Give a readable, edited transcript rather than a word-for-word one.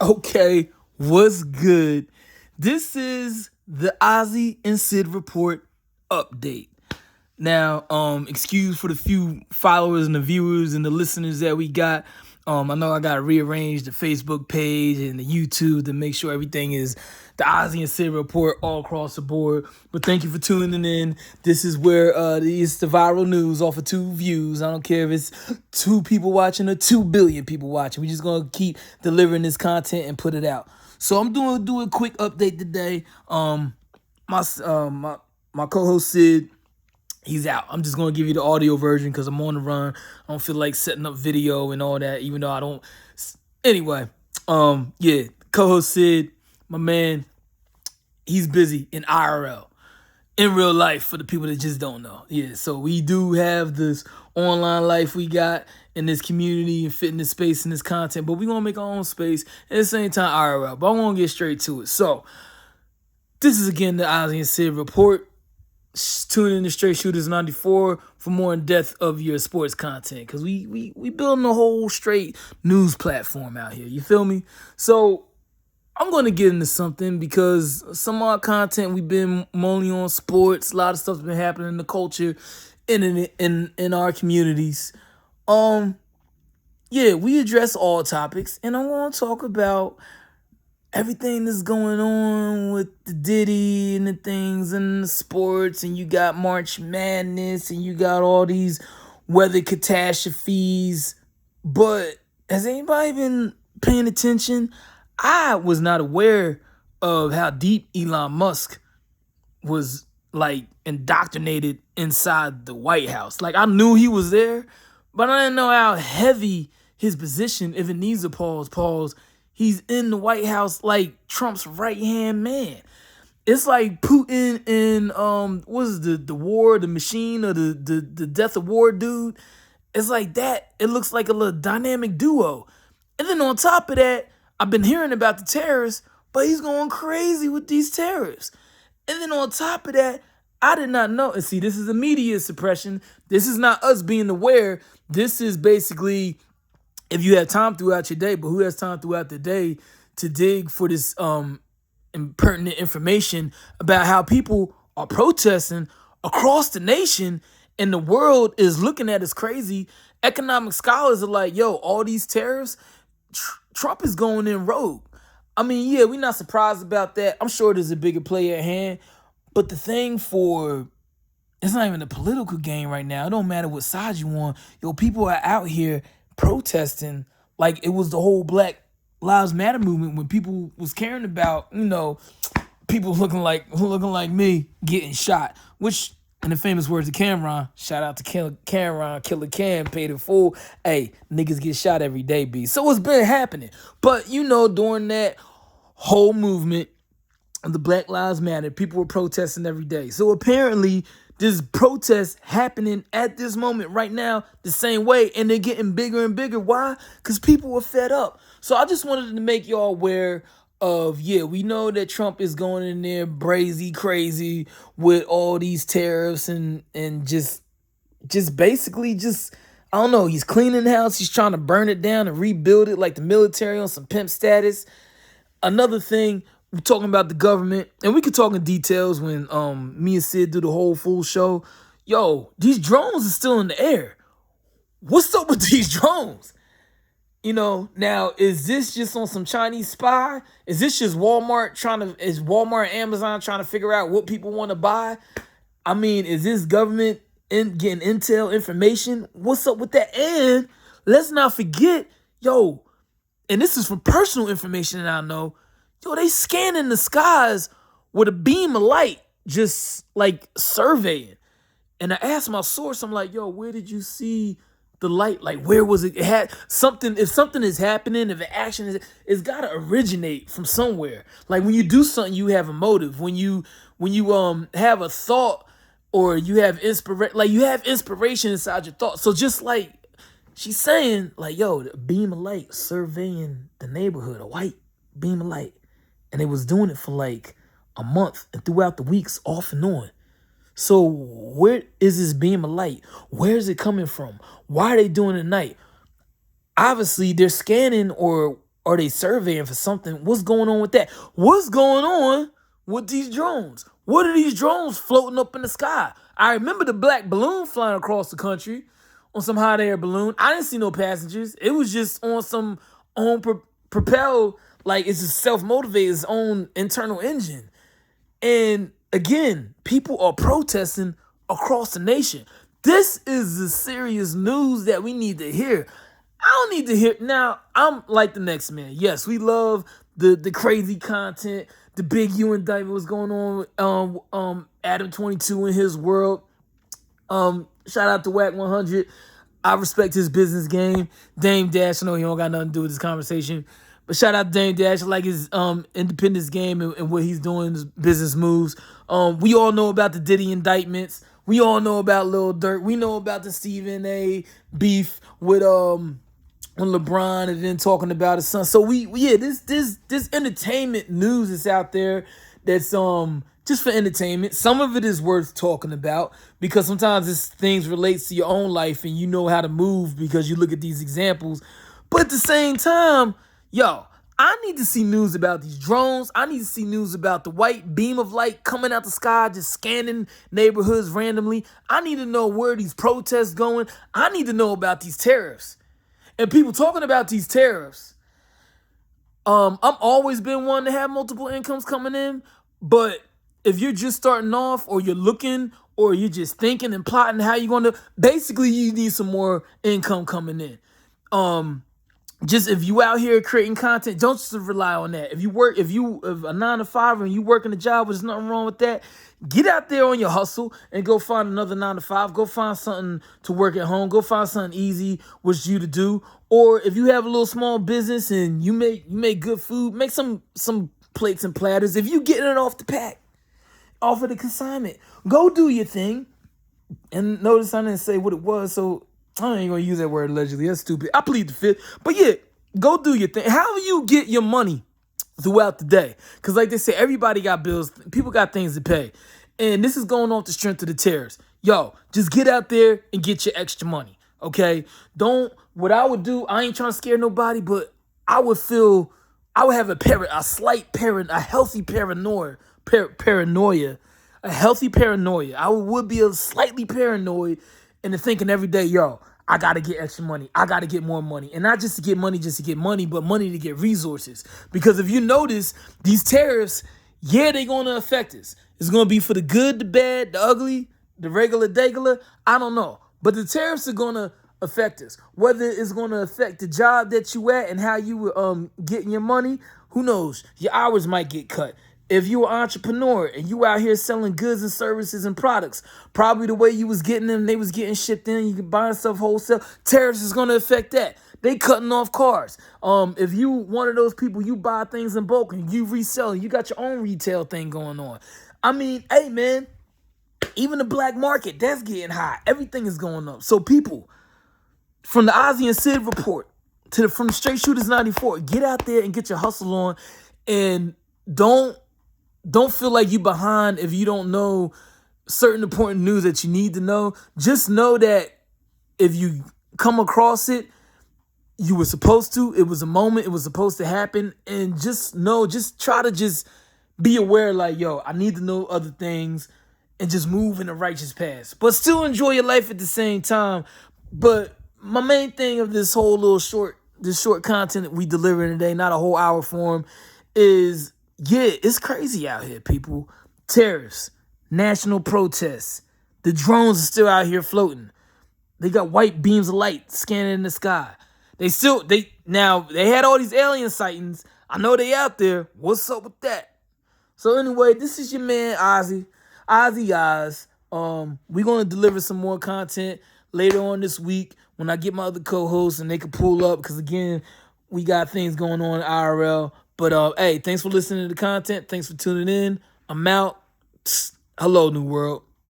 Okay, what's good? This is the Ozzy and Sid report update. Now, excuse for the few followers and the viewers and the listeners that we got. I know I gotta rearrange the Facebook page and the YouTube to make sure everything is the Ozzy and Sid report all across the board. But thank you for tuning in. This is where it's the viral news off of 2 views. I don't care if it's 2 people watching or 2 billion people watching. We're just gonna keep delivering this content and put it out. So I'm do a quick update today. My co-host Sid, he's out. I'm just gonna give you the audio version because I'm on the run. I don't feel like setting up video and all that, even though I don't. Anyway, yeah, co-host Sid, my man, he's busy in IRL, in real life for the people that just don't know. Yeah, so we do have this online life we got in this community and fitting this space and this content, but we gonna make our own space at the same time IRL. But I want to get straight to it. So this is again the Ozzy and Sid report. Tune in to Straight Shooters 94 for more in depth of your sports content, because we building a whole straight news platform out here. You feel me? So I'm going to get into something because some of our content we've been mainly on sports. A lot of stuff's been happening in the culture, in our communities. Yeah, we address all topics, and I'm going to talk about everything that's going on with the Diddy and the things and the sports, and you got March Madness, and you got all these weather catastrophes. But has anybody been paying attention? I was not aware of how deep Elon Musk was like indoctrinated inside the White House. Like, I knew he was there, but I didn't know how heavy his position, if it needs a pause, he's in the White House like Trump's right-hand man. It's like Putin and what is the war, the machine, or the death of war dude. It's like that. It looks like a little dynamic duo. And then on top of that, I've been hearing about the tariffs, but he's going crazy with these tariffs. And then on top of that, I did not know. And see, this is a media suppression. This is not us being aware. This is basically, if you have time throughout your day, but who has time throughout the day to dig for this impertinent information about how people are protesting across the nation and the world is looking at us crazy. Economic scholars are like, yo, all these tariffs, Trump is going in rogue. I mean, yeah, we're not surprised about that. I'm sure there's a bigger play at hand. But the thing it's not even a political game right now. It don't matter what side you on. Yo, people are out here protesting like it was the whole Black Lives Matter movement when people was caring about, people looking like me getting shot, which, in the famous words of Cameron, shout out to Cameron, Killer Cam, paid in full. Hey, niggas get shot every day, B. So it's been happening. But, during that whole movement of the Black Lives Matter, people were protesting every day. So apparently, this protest happening at this moment right now the same way, and they're getting bigger and bigger. Why? Because people were fed up. So I just wanted to make y'all aware of, we know that Trump is going in there brazy crazy with all these tariffs and just basically I don't know, he's cleaning the house, he's trying to burn it down and rebuild it like the military on some pimp status. Another thing, we're talking about the government, and we could talk in details when me and Sid do the whole full show. Yo, these drones are still in the air. What's up with these drones? Now, is this just on some Chinese spy? Is this just Walmart is Walmart and Amazon trying to figure out what people want to buy? I mean, is this government getting intel information? What's up with that? And let's not forget, and this is from personal information that I know, they scanning the skies with a beam of light, just like surveying. And I asked my source, I'm like, where did you see the light? Like, where was it? It had something. If something is happening, if an action is, it's got to originate from somewhere. Like, when you do something, you have a motive. When you have a thought, or you have inspiration inside your thought. So just like she's saying, like, the beam of light surveying the neighborhood, a white beam of light. And they was doing it for like a month and throughout the weeks, off and on. So where is this beam of light? Where is it coming from? Why are they doing it at night? Obviously, they're scanning or Are they surveying for something? What's going on with that? What's going on with these drones? What are these drones floating up in the sky? I remember the black balloon flying across the country on some hot air balloon. I didn't see no passengers. It was just on some own propel, like it's just self-motivated, its own internal engine. And again, people are protesting across the nation. This is the serious news that we need to hear. I don't need to hear. Now, I'm like the next man. Yes, we love the crazy content, the big U indictment, what's going on with Adam 22 in his world. Shout out to Whack 100. I respect his business game. Dame Dash, I know he don't got nothing to do with this conversation, but shout out to Dame Dash. I like his independence game and what he's doing, his business moves. We all know about the Diddy indictments. We all know about Lil Durk. We know about the Stephen A. beef with when LeBron and then talking about his son. So this entertainment news is out there that's just for entertainment. Some of it is worth talking about because sometimes this things relates to your own life and you know how to move because you look at these examples. But at the same time, yo, I need to see news about these drones. I need to see news about the white beam of light coming out the sky, just scanning neighborhoods randomly. I need to know where these protests going. I need to know about these tariffs. And people talking about these tariffs. I'm always been one to have multiple incomes coming in, but if you're just starting off or you're looking or you're just thinking and plotting how you're going to, basically you need some more income coming in. Just if you out here creating content, don't just rely on that. If you a 9 to 5 and you working a job, there's nothing wrong with that. Get out there on your hustle and go find another 9 to 5. Go find something to work at home. Go find something easy with you to do. Or if you have a little small business and you make good food, make some plates and platters. If you getting it off the pack, off of the consignment, go do your thing. And notice I didn't say what it was, so I ain't gonna use that word allegedly. That's stupid. I plead the fifth. But yeah, go do your thing. How do you get your money throughout the day? Because like they say, everybody got bills. People got things to pay. And this is going off the strength of the tariffs. Yo, just get out there and get your extra money, okay? What I would do, I ain't trying to scare nobody, but I would have a healthy paranoia. A healthy paranoia. I would be a slightly paranoid into thinking every day, yo, I got to get extra money. I got to get more money. And not just to get money, but money to get resources. Because if you notice, these tariffs, yeah, they're going to affect us. It's going to be for the good, the bad, the ugly, the regular. I don't know. But the tariffs are going to affect us. Whether it's going to affect the job that you at and how you getting your money, who knows? Your hours might get cut. If you're an entrepreneur and you out here selling goods and services and products, probably the way you was getting them, they was getting shipped in, you can buy stuff wholesale, tariffs is going to affect that. They cutting off cars. If you one of those people, you buy things in bulk and you resell, you got your own retail thing going on. I mean, hey, man, even the black market, that's getting high. Everything is going up. So people, from the Ozzy and Sid report from the Straight Shooters 94, get out there and get your hustle on and don't feel like you behind if you don't know certain important news that you need to know. Just know that if you come across it, you were supposed to. It was a moment. It was supposed to happen. And just try to just be aware like, yo, I need to know other things and just move in the righteous path. But still enjoy your life at the same time. But my main thing of this whole little short content that we deliver today, not a whole hour form, is yeah, it's crazy out here, people. Tariffs, national protests. The drones are still out here floating. They got white beams of light scanning in the sky. They had all these alien sightings. I know they out there. What's up with that? So anyway, this is your man Ozzy Oz. We're gonna deliver some more content later on this week when I get my other co-hosts and they can pull up because again, we got things going on in IRL. But hey, thanks for listening to the content. Thanks for tuning in. I'm out. Hello, New World.